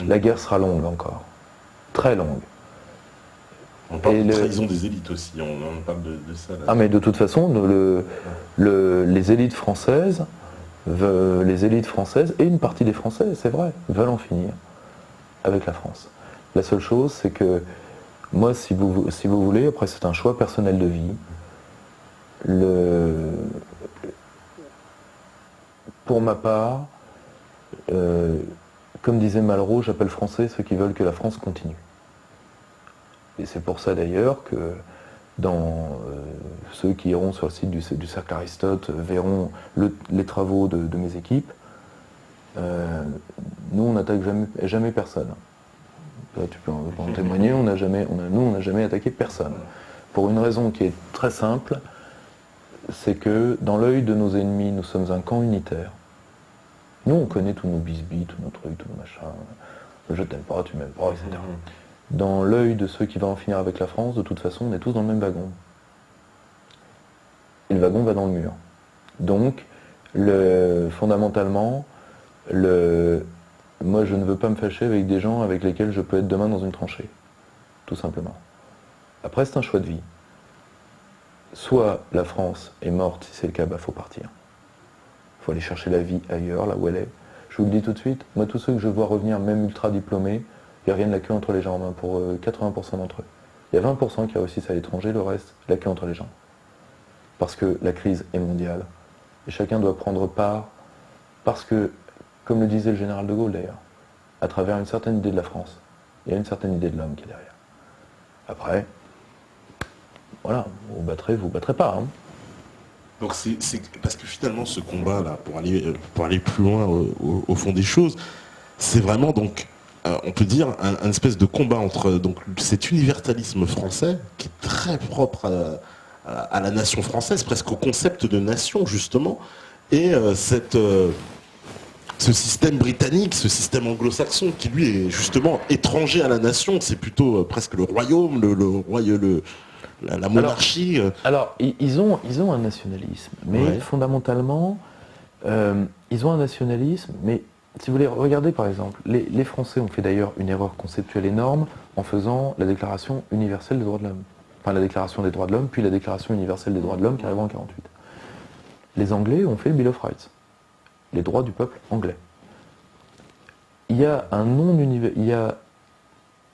La guerre sera longue encore, très longue. On parle de trahison des élites aussi, on parle de ça. Là. Ah mais de toute façon, les élites françaises, et une partie des Français, c'est vrai, veulent en finir avec la France. La seule chose, c'est que moi, si vous voulez, après c'est un choix personnel de vie, pour ma part, comme disait Malraux, j'appelle français ceux qui veulent que la France continue. Et c'est pour ça d'ailleurs que ceux qui iront sur le site du Cercle Aristote verront les travaux de mes équipes. Nous, on n'attaque jamais personne. Là, tu peux en témoigner, nous, on n'a jamais attaqué personne. Pour une raison qui est très simple, c'est que dans l'œil de nos ennemis, nous sommes un camp unitaire. Nous, on connaît tous nos bisbis, tous nos trucs, tous nos machins. Je t'aime pas, tu m'aimes pas, etc. Dans l'œil de ceux qui vont en finir avec la France, de toute façon, on est tous dans le même wagon. Et le wagon va dans le mur. Donc, fondamentalement, moi, je ne veux pas me fâcher avec des gens avec lesquels je peux être demain dans une tranchée. Tout simplement. Après, c'est un choix de vie. Soit la France est morte, si c'est le cas, il faut partir. Il faut aller chercher la vie ailleurs, là où elle est. Je vous le dis tout de suite, moi, tous ceux que je vois revenir, même ultra diplômés, ils reviennent la queue entre les jambes, hein, pour 80% d'entre eux. Il y a 20% qui réussissent à l'étranger, le reste, la queue entre les jambes. Parce que la crise est mondiale. Et chacun doit prendre part, parce que, comme le disait le général de Gaulle d'ailleurs, à travers une certaine idée de la France, il y a une certaine idée de l'homme qui est derrière. Après, voilà, vous battrez pas. Hein. Donc c'est parce que finalement ce combat là, pour aller plus loin au fond des choses, c'est vraiment donc on peut dire un espèce de combat entre donc cet universalisme français qui est très propre à la nation française, presque au concept de nation justement, et ce système britannique, ce système anglo-saxon qui lui est justement étranger à la nation, c'est plutôt presque le royaume, la monarchie. Alors, ils ont un nationalisme, mais fondamentalement, ils ont un nationalisme, mais si vous voulez, regardez par exemple, les Français ont fait d'ailleurs une erreur conceptuelle énorme en faisant la Déclaration universelle des droits de l'homme. Enfin, la Déclaration des droits de l'homme, puis la Déclaration universelle des droits de l'homme qui arrive en 1948. Les Anglais ont fait le Bill of Rights, les droits du peuple anglais. Il y a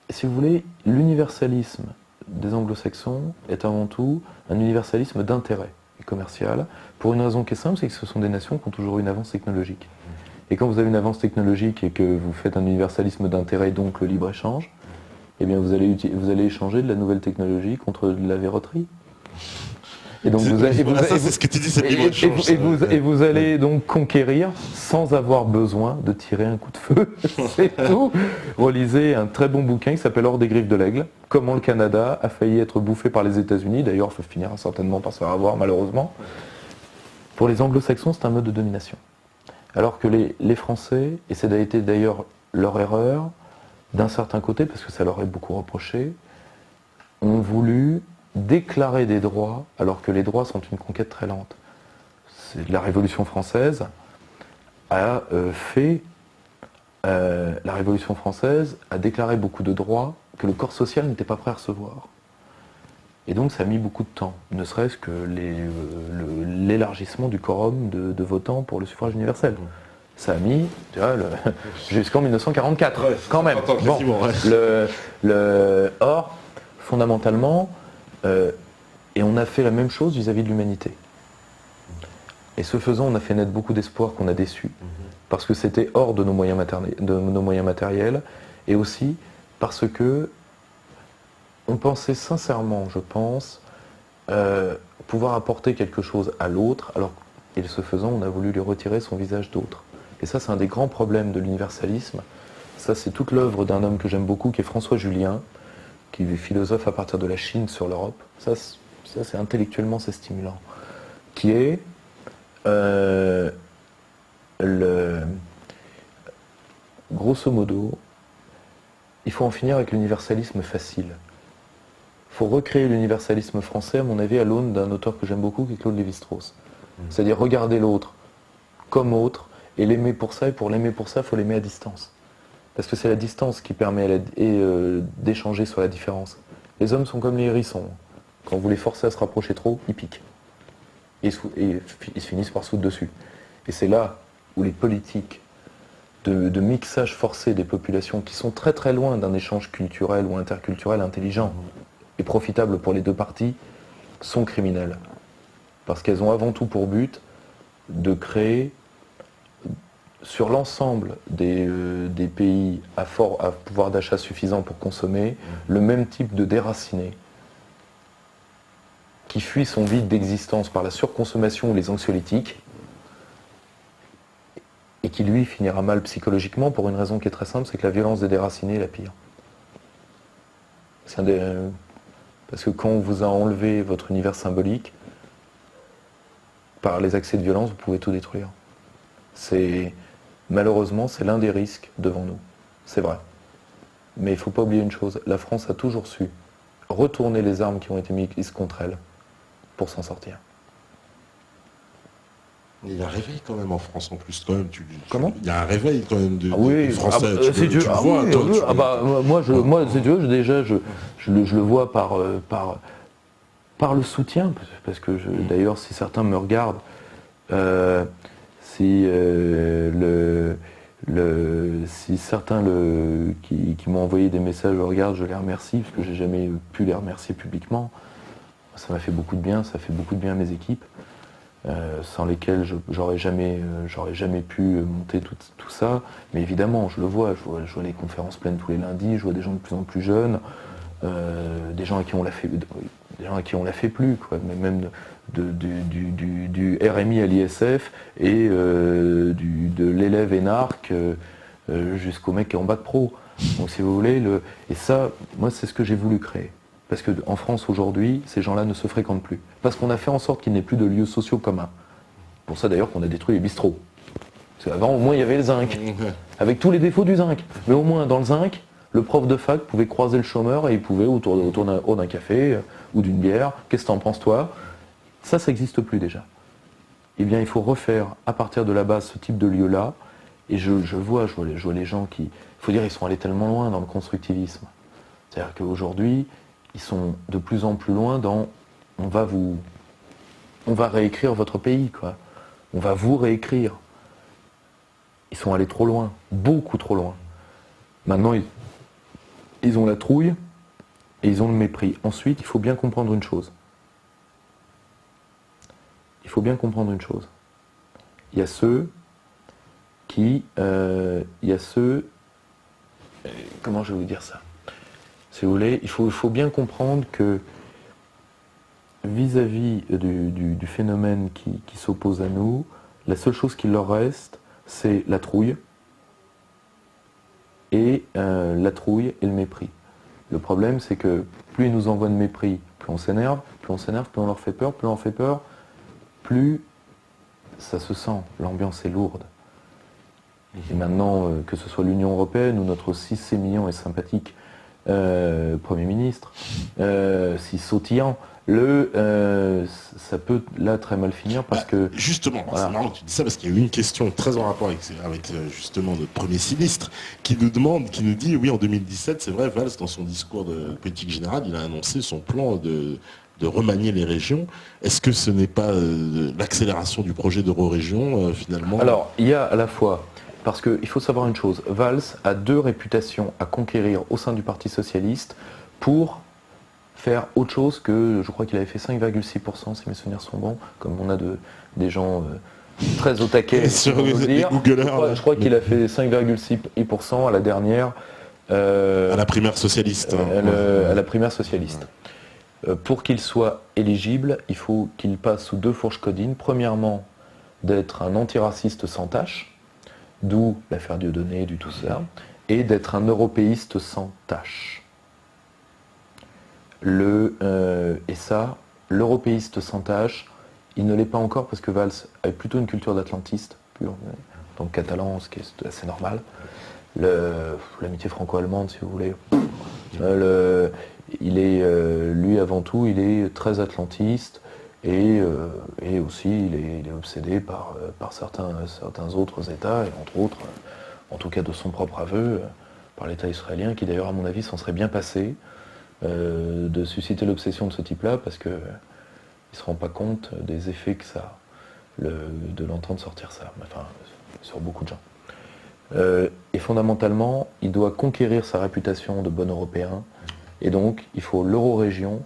si vous voulez, l'universalisme des anglo-saxons est avant tout un universalisme d'intérêt et commercial, pour une raison qui est simple, c'est que ce sont des nations qui ont toujours eu une avance technologique. Et quand vous avez une avance technologique et que vous faites un universalisme d'intérêt, donc le libre-échange, eh bien vous allez échanger de la nouvelle technologie contre de la verroterie. Et donc c'est ce que tu dis, c'est libre-échange. Et vous allez donc conquérir sans avoir besoin de tirer un coup de feu. C'est tout. Relisez un très bon bouquin qui s'appelle Hors des griffes de l'aigle. Comment le Canada a failli être bouffé par les États-Unis. D'ailleurs, il finira certainement par se faire avoir, malheureusement. Pour les anglo-saxons, c'est un mode de domination. Alors que les Français, et c'est été d'ailleurs leur erreur, d'un certain côté, parce que ça leur est beaucoup reproché, ont voulu déclarer des droits, alors que les droits sont une conquête très lente. La Révolution française a déclaré beaucoup de droits que le corps social n'était pas prêt à recevoir. Et donc ça a mis beaucoup de temps, ne serait-ce que l'élargissement du quorum de votants pour le suffrage universel. Ça a mis, jusqu'en 1944, quand même. Bon, or, fondamentalement, et on a fait la même chose vis-à-vis de l'humanité. Et ce faisant, on a fait naître beaucoup d'espoirs qu'on a déçus, parce que c'était hors de nos moyens matériels, et aussi parce que on pensait sincèrement, je pense, pouvoir apporter quelque chose à l'autre, alors et ce faisant, on a voulu lui retirer son visage d'autre. Et ça, c'est un des grands problèmes de l'universalisme. Ça, c'est toute l'œuvre d'un homme que j'aime beaucoup, qui est François Julien, qui est philosophe à partir de la Chine sur l'Europe. Ça c'est intellectuellement, c'est stimulant. Qui est grosso modo, il faut en finir avec l'universalisme facile. Il faut recréer l'universalisme français, à mon avis, à l'aune d'un auteur que j'aime beaucoup, qui est Claude Lévi-Strauss. C'est-à-dire regarder l'autre comme autre, et l'aimer pour ça, et pour l'aimer pour ça, il faut l'aimer à distance. Parce que c'est la distance qui permet d'échanger sur la différence. Les hommes sont comme les hérissons. Quand vous les forcez à se rapprocher trop, ils piquent. Et ils se finissent par se foutre dessus. Et c'est là où les politiques de mixage forcé des populations qui sont très très loin d'un échange culturel ou interculturel intelligent et profitable pour les deux parties sont criminelles. Parce qu'elles ont avant tout pour but de créer sur l'ensemble des pays à pouvoir d'achat suffisant pour consommer le même type de déraciné qui fuit son vide d'existence par la surconsommation ou les anxiolytiques et qui lui finira mal psychologiquement pour une raison qui est très simple, c'est que la violence des déracinés est la pire. Parce que quand on vous a enlevé votre univers symbolique, par les accès de violence, vous pouvez tout détruire. Malheureusement, c'est l'un des risques devant nous. C'est vrai. Mais il ne faut pas oublier une chose, la France a toujours su retourner les armes qui ont été mises contre elle pour s'en sortir. Il y a un réveil quand même en France en plus. Quand même, Comment ? Il y a un réveil quand même des Français. Si tu vois, moi, si tu veux, déjà, je le vois par le soutien, parce que d'ailleurs, si certains me regardent, si certains qui m'ont envoyé des messages le regardent, je les remercie, parce que j'ai jamais pu les remercier publiquement. Ça m'a fait beaucoup de bien, ça fait beaucoup de bien à mes équipes, sans lesquelles j'aurais jamais pu monter tout ça. Mais évidemment, je vois les conférences pleines tous les lundis, je vois des gens de plus en plus jeunes, des gens à qui on l'a fait plus, quoi, mais même du RMI à l'ISF et de l'élève énarque jusqu'au mec qui est en bac pro. Donc si vous voulez, et ça, moi c'est ce que j'ai voulu créer. Parce qu'en France aujourd'hui, ces gens-là ne se fréquentent plus. Parce qu'on a fait en sorte qu'il n'y ait plus de lieux sociaux communs. Pour ça d'ailleurs qu'on a détruit les bistrots. Parce qu'avant au moins il y avait le zinc, avec tous les défauts du zinc. Mais au moins dans le zinc, le prof de fac pouvait croiser le chômeur et il pouvait autour d'un café ou d'une bière, qu'est-ce que t'en penses toi ? Ça n'existe plus déjà. Eh bien il faut refaire à partir de la base ce type de lieu-là. Et je vois les gens qui... Il faut dire ils sont allés tellement loin dans le constructivisme. C'est-à-dire qu'aujourd'hui, ils sont de plus en plus loin dans on va réécrire votre pays, quoi. On va vous réécrire. Ils sont allés trop loin, beaucoup trop loin. Maintenant, ils ont la trouille et ils ont le mépris. Ensuite, il faut bien comprendre une chose. Il y a ceux comment je vais vous dire ça ? Si vous voulez, il faut bien comprendre que vis-à-vis du phénomène qui s'oppose à nous, la seule chose qui leur reste, c'est la trouille et le mépris. Le problème, c'est que plus ils nous envoient de mépris, plus on s'énerve, plus on leur fait peur, plus ça se sent, l'ambiance est lourde. Et maintenant, que ce soit l'Union Européenne ou notre si sémillant et sympathique Premier ministre, si sautillant, ça peut là très mal finir parce que... Justement, voilà. C'est marrant que tu dis ça parce qu'il y a eu une question très en rapport avec justement notre Premier ministre qui nous dit, oui en 2017, c'est vrai, Valls dans son discours de politique générale, il a annoncé son plan de remanier les régions. Est-ce que ce n'est pas l'accélération du projet d'Eurorégion finalement ? Alors, il y a à la fois... Parce qu'il faut savoir une chose, Valls a deux réputations à conquérir au sein du Parti Socialiste pour faire autre chose que, je crois qu'il avait fait 5,6% si mes souvenirs sont bons, comme on a des gens très au taquet sur les Googleurs. Je crois qu'il a fait 5,6% à la dernière... à la primaire socialiste. À la primaire socialiste. Pour qu'il soit éligible, il faut qu'il passe sous deux fourches codines. Premièrement, d'être un antiraciste sans tache, d'où l'affaire Dieudonné, du tout ça, et d'être un européiste sans tache. Et ça, l'européiste sans tache, il ne l'est pas encore parce que Valls a plutôt une culture d'atlantiste, pur, donc catalan, ce qui est assez normal. L'amitié franco-allemande, si vous voulez. Lui, avant tout, il est très atlantiste. Et aussi, il est obsédé par certains autres États, et entre autres, en tout cas de son propre aveu, par l'État israélien, qui d'ailleurs, à mon avis, s'en serait bien passé de susciter l'obsession de ce type-là, parce qu'il ne se rend pas compte des effets que ça a, de l'entendre sortir ça, enfin, sur beaucoup de gens. Et fondamentalement, il doit conquérir sa réputation de bon Européen, et donc il faut l'euro-région,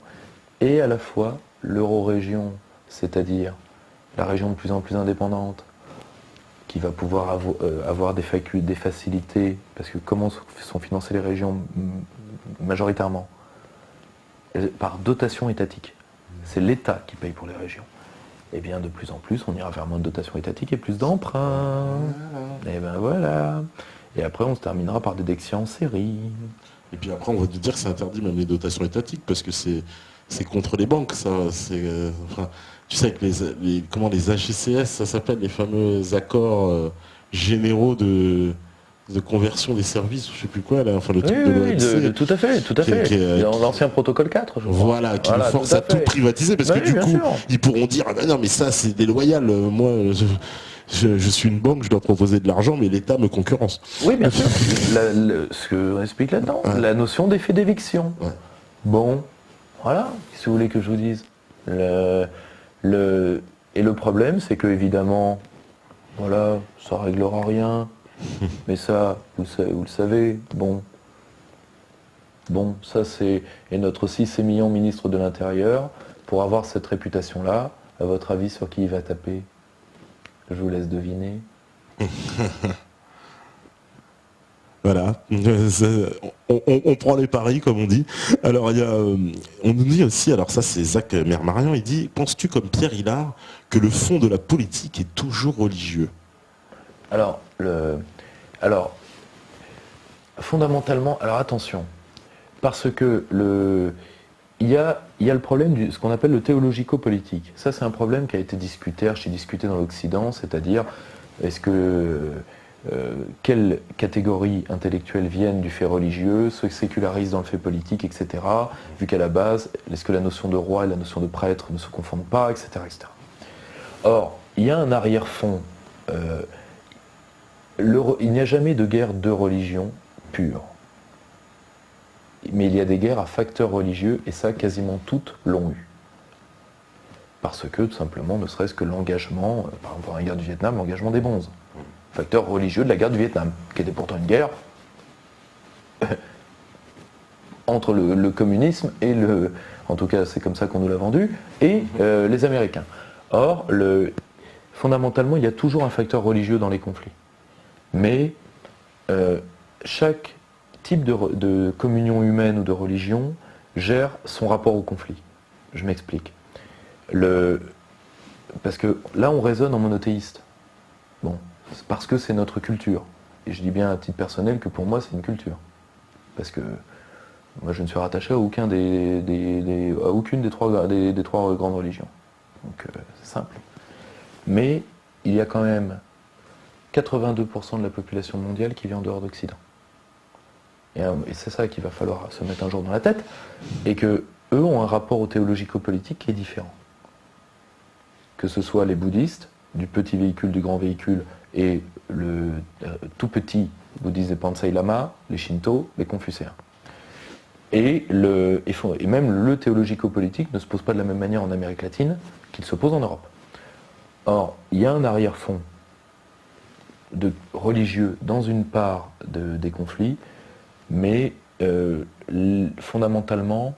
et à la fois l'euro-région, c'est-à-dire la région de plus en plus indépendante, qui va pouvoir avoir des facilités, parce que comment sont financées les régions majoritairement? Par dotation étatique. C'est l'État qui paye pour les régions. Et bien de plus en plus, on ira vers moins de dotation étatique et plus d'emprunts. Et ben voilà. Et après, on se terminera par des déficits en série. Et puis après, on va te dire que c'est interdit même les dotations étatiques, parce que c'est contre les banques, ça. Enfin, tu sais, avec les AGCS, ça s'appelle les fameux accords généraux de conversion des services, ou je sais plus quoi, là, enfin le truc de l'OMC. Tout à fait. Dans l'ancien protocole 4, je crois. Voilà, qui nous force à tout privatiser, parce que du coup, ils pourront dire, ah ben non, mais ça, c'est déloyal, moi, je suis une banque, je dois proposer de l'argent, mais l'État me concurrence. Oui, bien sûr. Ce qu'on explique là-dedans, la notion d'effet d'éviction. Ouais. Bon, voilà, si vous voulez que je vous dise. Et le problème, c'est que, évidemment, voilà, ça réglera rien. Mais ça, vous le savez, bon, ça c'est... Et notre 6 millions ministre de l'Intérieur, pour avoir cette réputation-là, à votre avis, sur qui il va taper? Je vous laisse deviner. Voilà, on prend les paris, comme on dit. Alors, on nous dit aussi, alors ça c'est Zach Mermarian, il dit, penses-tu comme Pierre Hillard que le fond de la politique est toujours religieux? Alors, fondamentalement, alors attention, parce que il y a le problème de ce qu'on appelle le théologico-politique. Ça, c'est un problème qui a été discuté dans l'Occident, c'est-à-dire, est-ce que quelles catégories intellectuelles viennent du fait religieux, se sécularisent dans le fait politique, etc., vu qu'à la base, est-ce que la notion de roi et la notion de prêtre ne se confondent pas, etc., etc. Or, il y a un arrière-fond. Il n'y a jamais de guerre de religion pure. Mais il y a des guerres à facteurs religieux, et ça, quasiment toutes l'ont eu. Parce que, tout simplement, ne serait-ce que l'engagement, par exemple, dans la guerre du Vietnam, l'engagement des bonzes. Facteur religieux de la guerre du Vietnam, qui était pourtant une guerre entre le communisme et en tout cas, c'est comme ça qu'on nous l'a vendu, et les Américains. Or, fondamentalement, il y a toujours un facteur religieux dans les conflits. Mais chaque type de communion humaine ou de religion gère son rapport au conflit. Je m'explique. Parce que là, on raisonne en monothéiste. Bon, c'est parce que c'est notre culture. Et je dis bien à titre personnel que pour moi, c'est une culture. Parce que moi, je ne suis rattaché à aucune des trois grandes religions. Donc, c'est simple. Mais il y a quand même 82% de la population mondiale qui vit en dehors d'Occident. Et c'est ça qu'il va falloir se mettre un jour dans la tête, et que eux ont un rapport au théologico-politique qui est différent. Que ce soit les bouddhistes, du petit véhicule, du grand véhicule, et le tout petit bouddhiste des Pansai Lama, les Shinto, les Confucéens. Et même le théologico-politique ne se pose pas de la même manière en Amérique latine qu'il se pose en Europe. Or, il y a un arrière-fond de religieux dans une part des conflits, mais fondamentalement,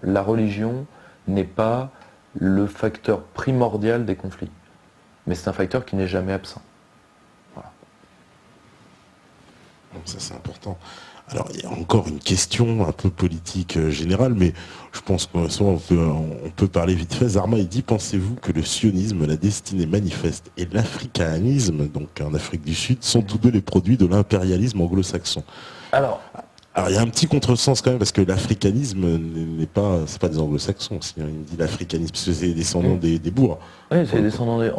la religion n'est pas le facteur primordial des conflits, mais c'est un facteur qui n'est jamais absent. Voilà. Donc ça, c'est important. Alors, il y a encore une question un peu politique générale, mais je pense qu'on peut parler vite fait. Zarma, il dit, pensez-vous que le sionisme, la destinée manifeste et l'africanisme, donc en Afrique du Sud, sont tous deux les produits de l'impérialisme anglo-saxon? Alors, il y a un petit contresens quand même, parce que l'africanisme c'est pas des anglo-saxons. Il dit l'africanisme, parce que c'est des descendants des bourgs. Oui, c'est des descendants des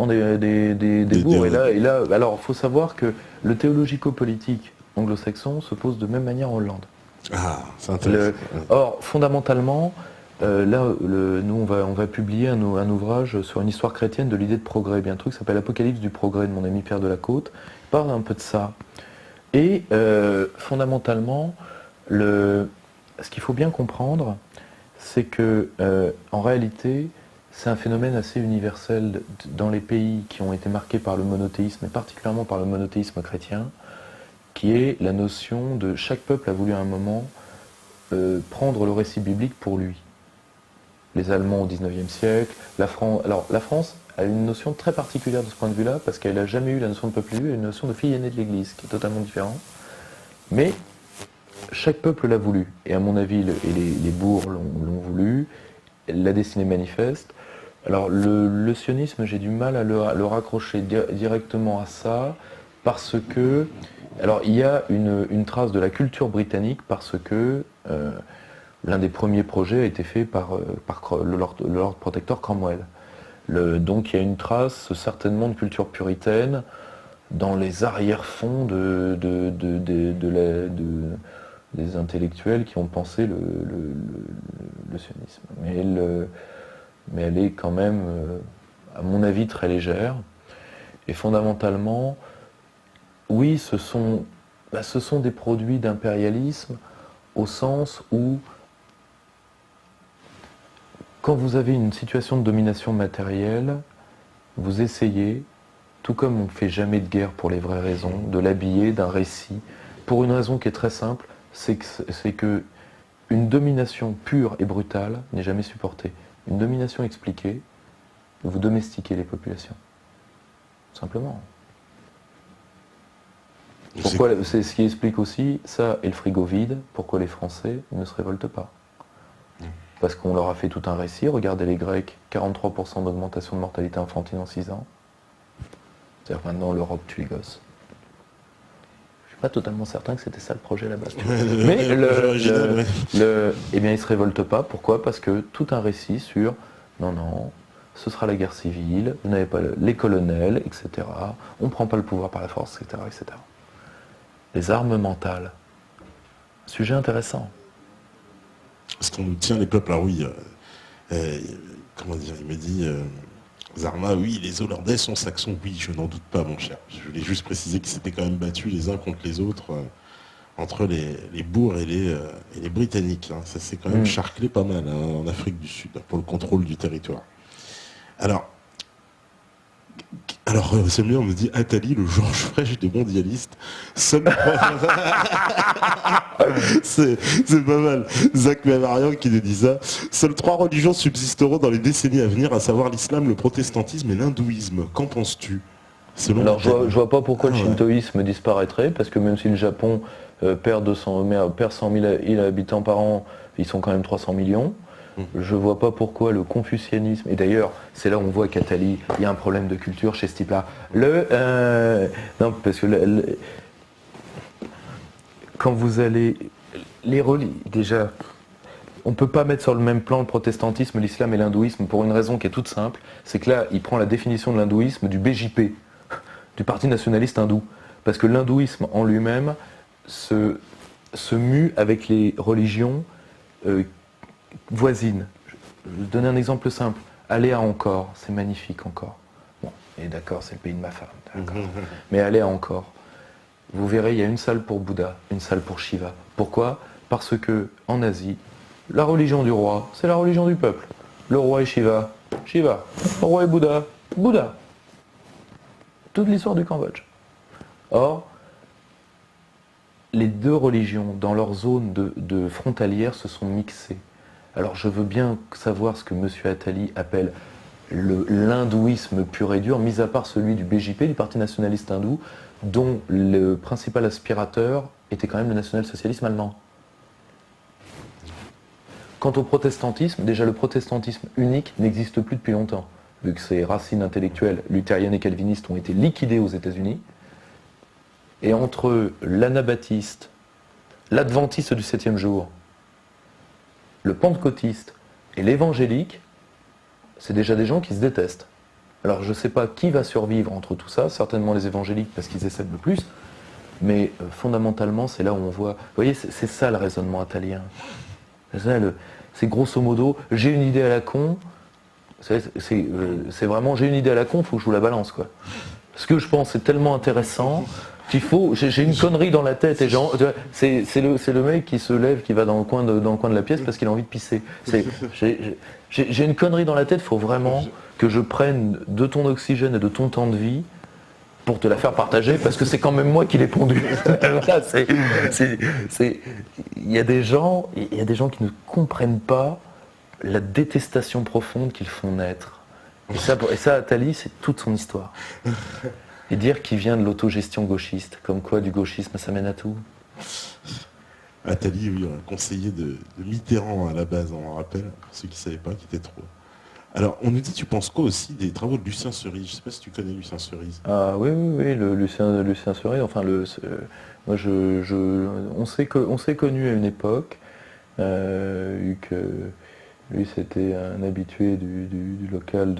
bourgs. Et là, alors, il faut savoir que le théologico-politique anglo-saxon se pose de même manière en Hollande. Ah, c'est intéressant. Or, fondamentalement, Nous, on va publier un ouvrage sur une histoire chrétienne de l'idée de progrès. Il y a un truc qui s'appelle Apocalypse du progrès de mon ami Pierre Delacôte. Il parle un peu de ça. Et fondamentalement, ce qu'il faut bien comprendre, c'est que en réalité, c'est un phénomène assez universel dans les pays qui ont été marqués par le monothéisme, et particulièrement par le monothéisme chrétien, qui est la notion de chaque peuple a voulu à un moment prendre le récit biblique pour lui. Les Allemands au XIXe siècle, la France a une notion très particulière de ce point de vue-là, parce qu'elle n'a jamais eu la notion de peuple élu, elle a une notion de fille aînée de l'Église, qui est totalement différente. Mais chaque peuple l'a voulu, et à mon avis, les bourgs l'ont voulu, la destinée manifeste. Alors le sionisme, j'ai du mal à le raccrocher directement à ça, parce que... Alors il y a une trace de la culture britannique, parce que... l'un des premiers projets a été fait par le Lord Protector Cromwell. Donc il y a une trace certainement de culture puritaine dans les arrière-fonds des intellectuels qui ont pensé le sionisme. Mais elle est quand même, à mon avis, très légère. Et fondamentalement, oui, ce sont des produits d'impérialisme au sens où quand vous avez une situation de domination matérielle, vous essayez, tout comme on ne fait jamais de guerre pour les vraies raisons, de l'habiller d'un récit, pour une raison qui est très simple, c'est que une domination pure et brutale n'est jamais supportée. Une domination expliquée, vous domestiquez les populations. Simplement. C'est ce qui explique aussi ça et le frigo vide, pourquoi les Français ne se révoltent pas. Parce qu'on leur a fait tout un récit. Regardez les Grecs, 43% d'augmentation de mortalité infantile en 6 ans. C'est-à-dire que maintenant, l'Europe tue les gosses. Je suis pas totalement certain que c'était ça le projet là-bas. Mais eh bien, ils se révoltent pas. Pourquoi ? Parce que tout un récit sur non, ce sera la guerre civile, vous n'avez pas les colonels, etc. On ne prend pas le pouvoir par la force, etc., etc. Les armes mentales. Sujet intéressant. Parce qu'on nous tient les peuples, alors oui, comment dire, il me dit, Zarma, oui, les Hollandais sont saxons, oui, je n'en doute pas, mon cher. Je voulais juste préciser qu'ils s'étaient quand même battus les uns contre les autres, entre les Boers et les Britanniques. Hein. Ça s'est quand même charclé pas mal en Afrique du Sud, pour le contrôle du territoire. Alors, Samuel, on me dit Attali, le Georges Frêche des mondialistes. C'est pas mal. Zach Mavarian qui nous dit ça. Seules 3 religions subsisteront dans les décennies à venir, à savoir l'islam, le protestantisme et l'hindouisme. Qu'en penses-tu ? Alors, je vois pas pourquoi le shintoïsme disparaîtrait, parce que même si le Japon perd 100 000 habitants par an, ils sont quand même 300 millions. Je ne vois pas pourquoi le confucianisme, et d'ailleurs c'est là où on voit qu'Attali, il y a un problème de culture chez ce type-là. Non, parce que quand vous allez, déjà, on ne peut pas mettre sur le même plan le protestantisme, l'islam et l'hindouisme pour une raison qui est toute simple, c'est que là il prend la définition de l'hindouisme du BJP, du Parti nationaliste hindou, parce que l'hindouisme en lui-même se mue avec les religions voisine. Je vais vous donner un exemple simple. Allez à Angkor, c'est magnifique Angkor. Bon, et d'accord, c'est le pays de ma femme, d'accord. Mais allez à Angkor. Vous verrez, il y a une salle pour Bouddha, une salle pour Shiva. Pourquoi ? Parce que en Asie, la religion du roi, c'est la religion du peuple. Le roi est Shiva, Shiva. Le roi est Bouddha, Bouddha. Toute l'histoire du Cambodge. Or, les deux religions, dans leur zone de frontalière, se sont mixées. Alors je veux bien savoir ce que M. Attali appelle l'hindouisme pur et dur, mis à part celui du BJP, du Parti nationaliste hindou, dont le principal aspirateur était quand même le national-socialisme allemand. Quant au protestantisme, déjà le protestantisme unique n'existe plus depuis longtemps, vu que ses racines intellectuelles luthériennes et calvinistes ont été liquidées aux États-Unis. Et entre l'anabaptiste, l'adventiste du 7e jour, le pentecôtiste et l'évangélique, c'est déjà des gens qui se détestent. Alors je ne sais pas qui va survivre entre tout ça, certainement les évangéliques parce qu'ils essaient le plus, mais fondamentalement c'est là où on voit... Vous voyez, c'est ça le raisonnement attalien. c'est grosso modo, j'ai une idée à la con, c'est vraiment, j'ai une idée à la con, il faut que je vous la balance, quoi. Ce que je pense, c'est tellement intéressant qu'il faut, j'ai une connerie dans la tête, et c'est le mec qui se lève, qui va dans le coin de la pièce parce qu'il a envie de pisser. J'ai une connerie dans la tête, il faut vraiment que je prenne de ton oxygène et de ton temps de vie pour te la faire partager, parce que c'est quand même moi qui l'ai pondu. Voilà, il y a des gens qui ne comprennent pas la détestation profonde qu'ils font naître. Et ça, Attali, c'est toute son histoire. Et dire qu'il vient de l'autogestion gauchiste, comme quoi du gauchisme ça mène à tout. Attali, oui, un conseiller de Mitterrand à la base, on en rappelle, pour ceux qui ne savaient pas, qui était trop. Alors, on nous dit, tu penses quoi aussi des travaux de Lucien Cerise? Je ne sais pas si tu connais Lucien Cerise. Ah oui, Lucien Cerise, enfin, moi on s'est connus à une époque, vu que lui c'était un habitué du local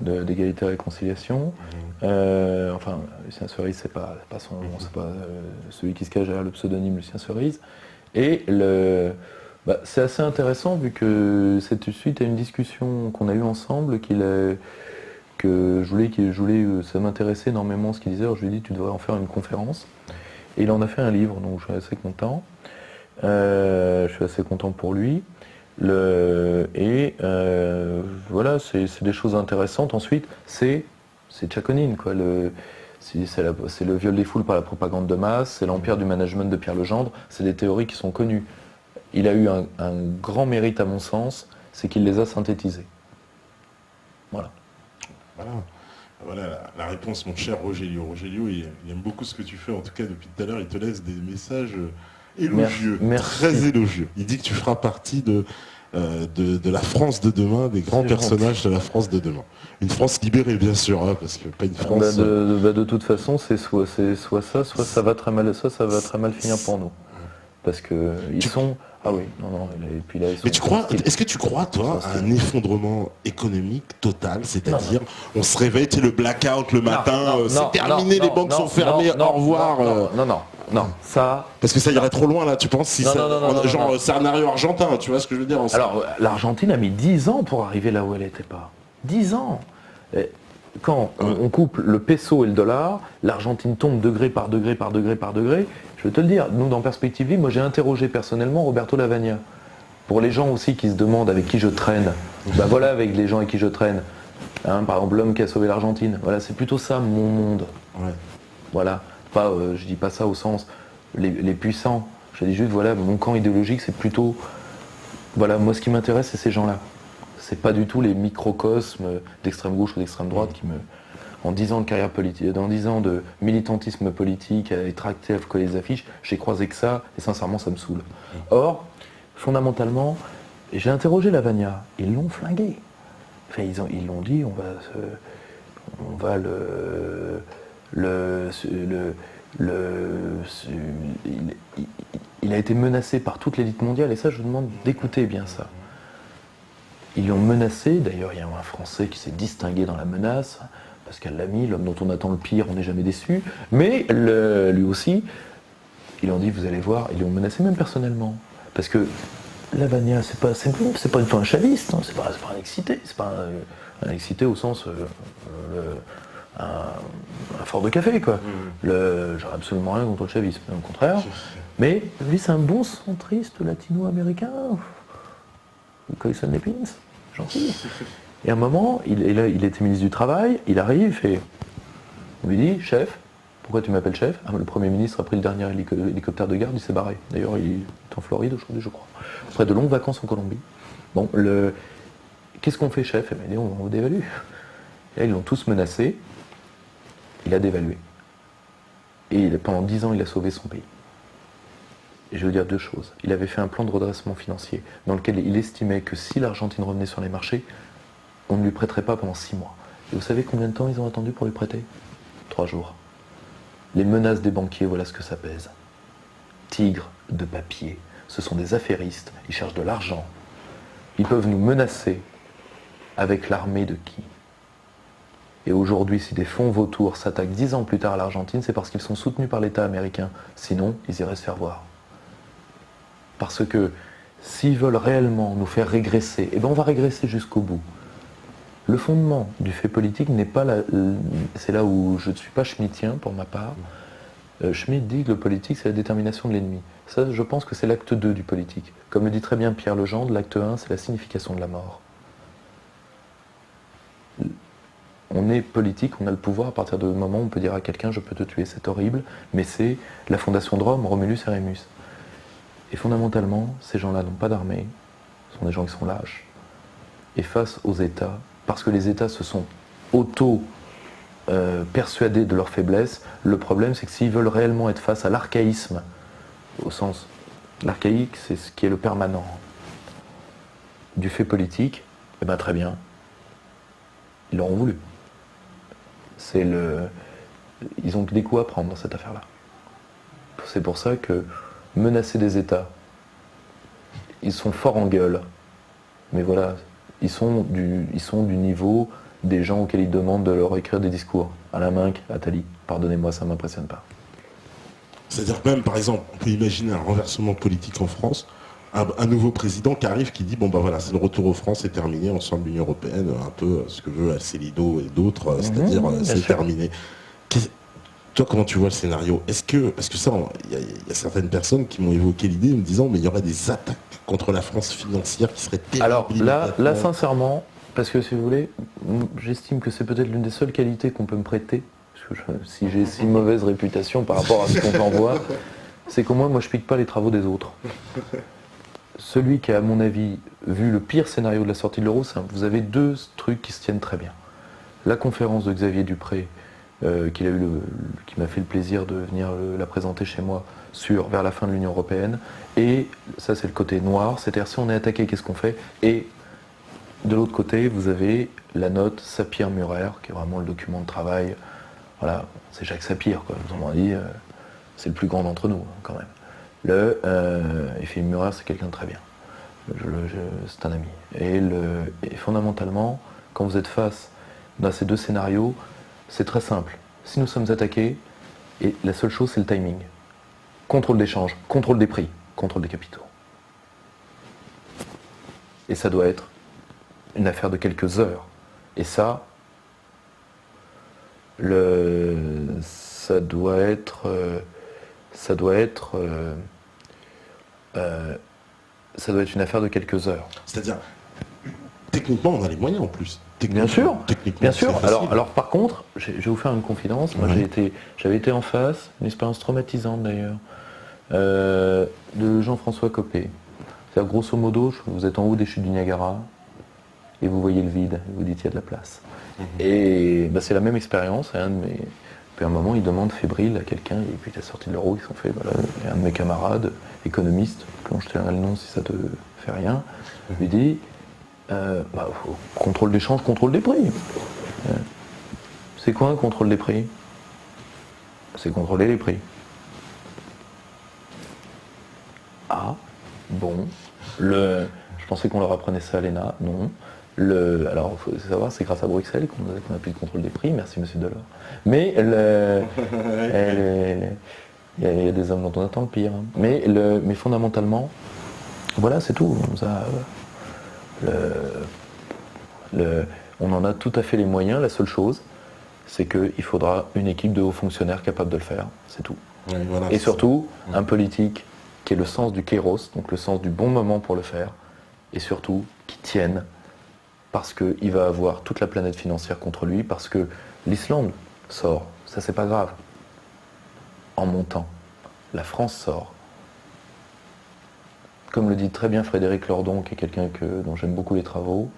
d'égalité et réconciliation. Enfin, Lucien Cerise, c'est pas son nom, c'est pas celui qui se cache derrière le pseudonyme Lucien Cerise. Et c'est assez intéressant vu que c'est suite à une discussion qu'on a eue ensemble que ça m'intéressait énormément ce qu'il disait. Alors je lui ai dit tu devrais en faire une conférence. Et il en a fait un livre, donc je suis assez content. Je suis assez content pour lui. Voilà, c'est des choses intéressantes. Ensuite, c'est Tchakonine, quoi. C'est le viol des foules par la propagande de masse, c'est l'empire du management de Pierre Legendre, c'est des théories qui sont connues. Il a eu un grand mérite à mon sens, c'est qu'il les a synthétisées. Voilà. Voilà la réponse, mon cher Rogelio. Rogelio, il aime beaucoup ce que tu fais, en tout cas depuis tout à l'heure, il te laisse des messages élogieux, merci. Très élogieux. Il dit que tu feras partie de la France de demain, des grands personnages de la France de demain. Une France libérée, bien sûr, hein, parce que pas une France... de toute façon, c'est soit ça, soit ça va très mal finir pour nous. Parce que ils sont... Ah oui, non, et puis là, ils sont... Mais est-ce que tu crois, toi, à un effondrement économique total, c'est-à-dire, on se réveille, tu sais, le blackout le matin, c'est terminé, les banques sont fermées, au revoir... Non, ça... Parce que ça irait trop loin, là, tu penses, genre scénario argentin, tu vois ce que je veux dire? Alors, l'Argentine a mis 10 ans pour arriver là où elle n'était pas. 10 ans. Quand on coupe le peso et le dollar, l'Argentine tombe degré par degré par degré par degré. Je vais te le dire, nous dans Perspective Libre, moi j'ai interrogé personnellement Roberto Lavagna. Pour les gens aussi qui se demandent avec qui je traîne, voilà avec les gens avec qui je traîne. Hein, par exemple l'homme qui a sauvé l'Argentine. Voilà, c'est plutôt ça mon monde. Ouais. Voilà. Pas, je dis pas ça au sens les puissants. Je dis juste voilà, mon camp idéologique c'est plutôt. Voilà, moi ce qui m'intéresse c'est ces gens-là. C'est pas du tout les microcosmes d'extrême gauche ou d'extrême droite qui me. En 10 ans de carrière politique, dans 10 ans de militantisme politique, à être actif, à coller les affiches, j'ai croisé que ça, et sincèrement ça me saoule. Or, fondamentalement, j'ai interrogé Lavagna, ils l'ont flingué. Enfin, ils l'ont dit, il a été menacé par toute l'élite mondiale, et ça je vous demande d'écouter bien ça. Ils l'ont menacé, d'ailleurs il y a un Français qui s'est distingué dans la menace, Pascal Lamy, l'homme dont on attend le pire, on n'est jamais déçu, mais lui aussi, ils ont dit, vous allez voir, ils l'ont menacé même personnellement. Parce que Lavagna, c'est pas du tout un chaviste, hein, c'est pas un excité, c'est pas un excité au sens un fort de café, quoi. J'aurais absolument rien contre le chavisme, au contraire. Mais lui, c'est un bon centriste latino-américain. Il collectionne les pins, gentil. Et à un moment, il était ministre du Travail, il arrive et on lui dit, chef, pourquoi tu m'appelles chef? Le Premier ministre a pris le dernier hélicoptère de garde, il s'est barré. D'ailleurs, il est en Floride aujourd'hui, je crois. Après de longues vacances en Colombie. Bon, qu'est-ce qu'on fait, chef? Il m'a dit, on dévalue. Et là, ils l'ont tous menacé. Il a dévalué. Et pendant 10 ans, il a sauvé son pays. Et je veux dire deux choses. Il avait fait un plan de redressement financier dans lequel il estimait que si l'Argentine revenait sur les marchés, on ne lui prêterait pas pendant 6 mois. Et vous savez combien de temps ils ont attendu pour lui prêter? 3 jours. Les menaces des banquiers, voilà ce que ça pèse. Tigres de papier. Ce sont des affairistes. Ils cherchent de l'argent. Ils peuvent nous menacer avec l'armée de qui? Et aujourd'hui, si des fonds vautours s'attaquent 10 ans plus tard à l'Argentine, c'est parce qu'ils sont soutenus par l'État américain. Sinon, ils iraient se faire voir. Parce que s'ils veulent réellement nous faire régresser, eh ben on va régresser jusqu'au bout. Le fondement du fait politique n'est pas c'est là où je ne suis pas schmittien pour ma part. Schmitt dit que le politique, c'est la détermination de l'ennemi. Ça, je pense que c'est l'acte 2 du politique. Comme le dit très bien Pierre Legendre, l'acte 1, c'est la signification de la mort. On est politique, on a le pouvoir à partir du moment où on peut dire à quelqu'un « je peux te tuer », c'est horrible, mais c'est la fondation de Rome, Romulus et Rémus. Et fondamentalement, ces gens-là n'ont pas d'armée, ce sont des gens qui sont lâches. Et face aux États, parce que les États se sont persuadés de leur faiblesse, le problème c'est que s'ils veulent réellement être face à l'archaïsme, au sens, l'archaïque c'est ce qui est le permanent du fait politique, eh bien très bien, ils l'auront voulu. Ils ont des coups à prendre dans cette affaire-là. C'est pour ça que menacer des États, ils sont forts en gueule, mais voilà, ils sont du niveau des gens auxquels ils demandent de leur écrire des discours. Alain Minc, Attali, pardonnez-moi, ça ne m'impressionne pas. C'est-à-dire que même, par exemple, on peut imaginer un renversement politique en France, un nouveau président qui arrive, qui dit, bon ben voilà, c'est le retour aux France, c'est terminé, on sort de l'Union Européenne, un peu ce que veut Asselineau et d'autres, c'est-à-dire c'est terminé. Toi, comment tu vois le scénario? Parce que ça, il y a certaines personnes qui m'ont évoqué l'idée en me disant, mais il y aurait des attaques contre la France financière qui seraient terribles. Alors là, sincèrement, parce que si vous voulez, j'estime que c'est peut-être l'une des seules qualités qu'on peut me prêter, parce que si j'ai si mauvaise réputation par rapport à ce qu'on m'envoie, c'est qu'au moins, moi, je pique pas les travaux des autres. Celui qui a, à mon avis, vu le pire scénario de la sortie de l'euro, vous avez deux trucs qui se tiennent très bien. La conférence de Xavier Dupré, qui m'a fait le plaisir de venir la présenter chez moi vers la fin de l'Union Européenne, et ça c'est le côté noir, c'est-à-dire si on est attaqué, qu'est-ce qu'on fait? Et de l'autre côté, vous avez la note Sapir-Murer, qui est vraiment le document de travail. Voilà, c'est Jacques Sapir, quoi. Autrement dit, c'est le plus grand d'entre nous, quand même. Et Philippe Murer, c'est quelqu'un de très bien. C'est un ami. Et fondamentalement, quand vous êtes face à ces deux scénarios, c'est très simple. Si nous sommes attaqués, et la seule chose, c'est le timing. Contrôle d'échange, contrôle des prix, contrôle des capitaux. Et ça doit être une affaire de quelques heures. Et ça doit être une affaire de quelques heures. C'est-à-dire, techniquement, on a les moyens en plus. Bien sûr. Alors par contre, je vais vous faire une confidence. Moi, j'avais été en face, une expérience traumatisante d'ailleurs, de Jean-François Copé. C'est-à-dire, grosso modo, vous êtes en haut des chutes du Niagara et vous voyez le vide, et vous dites il y a de la place. Et c'est la même expérience. Puis à un moment, il demande fébrile à quelqu'un, et puis à la sortie de l'euro, ils sont fait, voilà, et un de mes camarades, économistes, dont je te donnerai le nom si ça te fait rien, lui dit contrôle d'échange, contrôle des prix. C'est quoi un contrôle des prix? C'est contrôler les prix. Ah, bon. Je pensais qu'on leur apprenait ça à l'ENA. Non. Alors, il faut savoir, c'est grâce à Bruxelles qu'on a plus de contrôle des prix. Merci, monsieur Delors. Mais il y a des hommes dont on attend le pire. Hein. Mais fondamentalement, voilà, c'est tout. On en a tout à fait les moyens. La seule chose, c'est qu'il faudra une équipe de hauts fonctionnaires capable de le faire. C'est tout. Oui, voilà, et surtout, un politique qui ait le sens du kéros, donc le sens du bon moment pour le faire, et surtout qui tienne, parce qu'il va avoir toute la planète financière contre lui, parce que l'Islande sort, ça c'est pas grave. En montant, la France sort. Comme le dit très bien Frédéric Lordon, qui est quelqu'un dont j'aime beaucoup les travaux,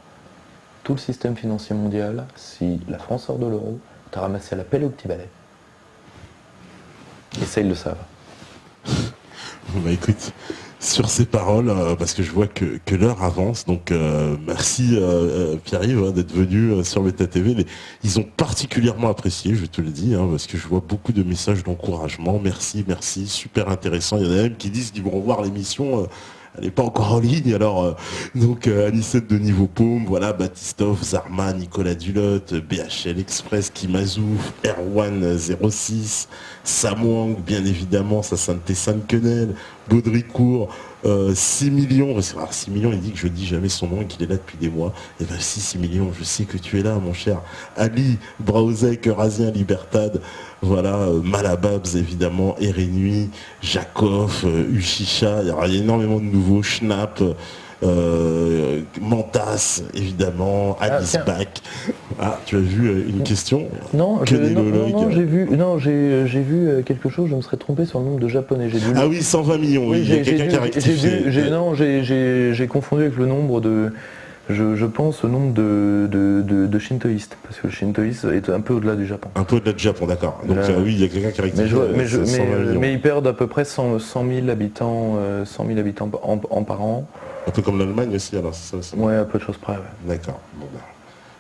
tout le système financier mondial, si la France sort de l'euro, t'as ramassé à la pelle au petit balai. Et ça, ils le savent. Écoute, sur ces paroles, parce que je vois que l'heure avance, donc merci Pierre-Yves d'être venu sur Méta TV. Ils ont particulièrement apprécié, je te le dis, parce que je vois beaucoup de messages d'encouragement. Merci, super intéressant. Il y en a même qui disent qu'ils vont revoir l'émission elle n'est pas encore en ligne. Alors, donc, Anicette de Niveau Paume, voilà, Baptistov, Zarma, Nicolas Dulotte, BHL Express, Kimazouf, Erwan 06, Samwang, bien évidemment, Sainte Quenelle, Baudricourt, 6 millions, alors 6 millions, il dit que je dis jamais son nom et qu'il est là depuis des mois. Et ben 6 millions, je sais que tu es là, mon cher Ali, Brauzek, Razien, Libertad, voilà, Malababs évidemment, Erenui, Jakov, Ushisha, il y a énormément de nouveaux, Schnapp, Mantas, évidemment, Alice Bach. Ah, tu as vu une question? Non, j'ai vu quelque chose, je me serais trompé sur le nombre de japonais. Ah oui, 120 millions, oui, il y a quelqu'un qui a rectifié. J'ai confondu avec le nombre de... Je pense au nombre de shintoïstes, parce que le shintoïsme est un peu au-delà du Japon. Un peu au-delà du Japon, d'accord. Donc oui, il y a quelqu'un qui a rectifié. Mais ils perdent à peu près 100 000 habitants, par an. Un peu comme l'Allemagne aussi, alors c'est ça aussi. Ouais, à peu de choses près, ouais. D'accord. Bon, bah,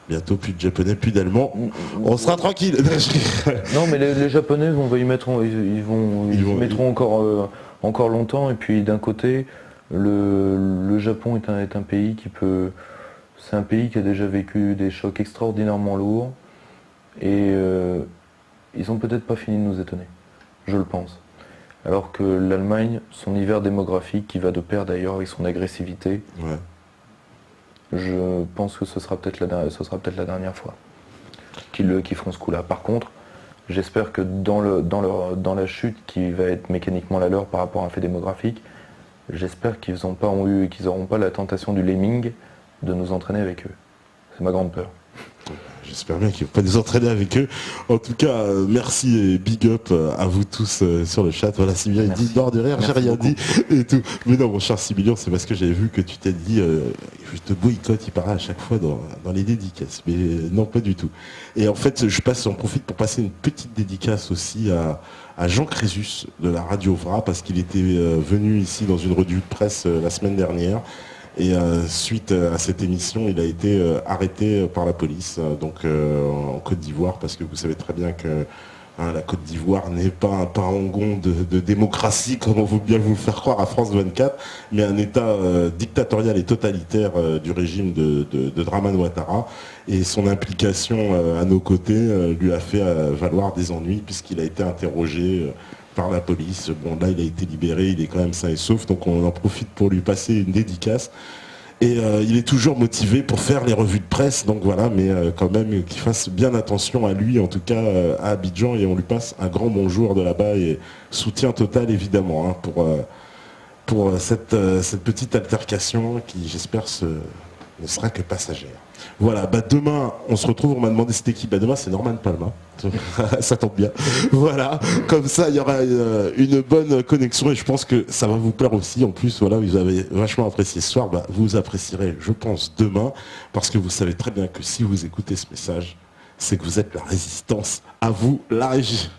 bientôt plus de japonais, plus d'allemands. On sera tranquille. Non, mais les japonais ils mettront encore longtemps. Et puis d'un côté, le Japon est un pays qui peut... C'est un pays qui a déjà vécu des chocs extraordinairement lourds. Et ils ont peut-être pas fini de nous étonner. Je le pense. Alors que l'Allemagne, son hiver démographique, qui va de pair d'ailleurs avec son agressivité, ouais. Je pense que ce sera peut-être la dernière fois qu'ils feront ce coup-là. Par contre, j'espère que dans la chute qui va être mécaniquement la leur par rapport à un fait démographique, j'espère qu'ils n'auront pas la tentation du lemming de nous entraîner avec eux. C'est ma grande peur. J'espère bien qu'ils ne vont pas nous entraîner avec eux. En tout cas, merci et big up à vous tous sur le chat. Voilà, Sibillon, il dit bord de rire, j'ai rien dit et tout. Mais non, mon cher Sibillon, c'est parce que j'avais vu que tu t'es dit, je te boycotte, il paraît à chaque fois dans les dédicaces. Mais non, pas du tout. Et en fait, j'en profite pour passer une petite dédicace aussi à Jean Crésus de la Radio Vra, parce qu'il était venu ici dans une revue de presse la semaine dernière. Et suite à cette émission, il a été arrêté par la police en Côte d'Ivoire, parce que vous savez très bien que la Côte d'Ivoire n'est pas un parangon de démocratie comme on veut bien vous le faire croire à France 24, mais un État dictatorial et totalitaire du régime de Dramane Ouattara. Et son implication à nos côtés lui a fait valoir des ennuis, puisqu'il a été interrogé par la police. Bon, là, il a été libéré, il est quand même sain et sauf, donc on en profite pour lui passer une dédicace. Et il est toujours motivé pour faire les revues de presse, donc voilà, mais quand même qu'il fasse bien attention à lui, en tout cas à Abidjan, et on lui passe un grand bonjour de là-bas et soutien total évidemment pour cette petite altercation qui, j'espère, ne sera que passagère. Voilà, demain, on se retrouve, on m'a demandé c'était qui. Demain, c'est Norman Palma. Ça tombe bien. Voilà, comme ça, il y aura une bonne connexion et je pense que ça va vous plaire aussi. En plus, voilà, vous avez vachement apprécié ce soir. Vous apprécierez, je pense, demain, parce que vous savez très bien que si vous écoutez ce message, c'est que vous êtes la résistance. À vous, la régie.